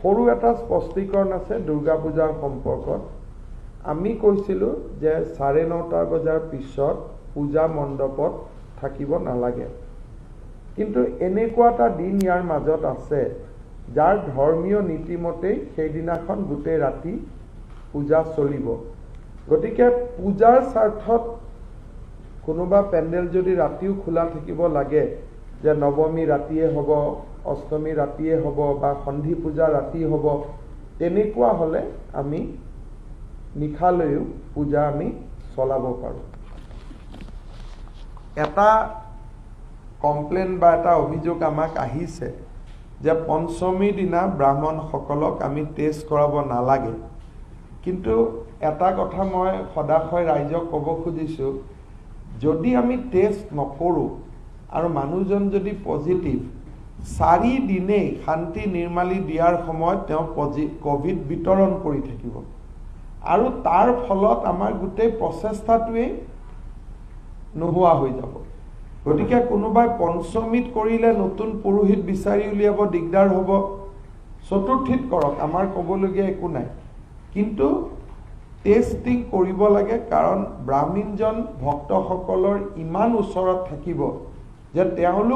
সৰু এটা স্পষ্টীকৰণ আছে দুৰ্গা পূজাৰ সম্পৰ্কত। আমি কৈছিলোঁ যে 9:30 বজাৰ পিছত পূজা মণ্ডপত থাকিব নালাগে, কিন্তু এনেকুৱা এটা দিন ইয়াৰ মাজত আছে যাৰ ধৰ্মীয় নীতিমতেই সেইদিনাখন গোটেই ৰাতি পূজা চলিব। গতিকে পূজাৰ স্বাৰ্থত কোনোবা পেণ্ডেল যদি ৰাতিও খোলা থাকিব লাগে, যে নৱমী ৰাতিয়ে হ'ব, অষ্টমী ৰাতিয়ে হ'ব বা সন্ধি পূজা ৰাতি হ'ব, তেনেকুৱা হ'লে আমি নিশালৈও পূজা আমি চলাব পাৰোঁ। এটা কমপ্লেইন বা এটা অভিযোগ আমাক আহিছে যে পঞ্চমীৰ দিনা ব্ৰাহ্মণসকলক আমি টেষ্ট কৰাব নালাগে। কিন্তু এটা কথা মই সদাশয় ৰাইজক ক'ব খুজিছোঁ, যদি আমি টেষ্ট নকৰোঁ আৰু মানুহজন যদি পজিটিভ, 4 দিনেই শান্তি নিৰ্মালি দিয়াৰ সময়ত তেওঁ ক'ভিড বিতৰণ কৰি থাকিব আৰু তাৰ ফলত আমাৰ গোটেই প্ৰচেষ্টাটোৱেই নোহোৱা হৈ যাব। গতিকে কোনোবাই পঞ্চমীত কৰিলে নতুন পুৰোহিত বিচাৰি উলিয়াব দিগদাৰ হ'ব, চতুৰ্থীত কৰক, আমাৰ ক'বলগীয়া একো নাই। কিন্তু টেষ্টিং কৰিব লাগে, কাৰণ ব্ৰাহ্মণজন ভক্তসকলৰ ইমান ওচৰত থাকিব যে তেওঁলোক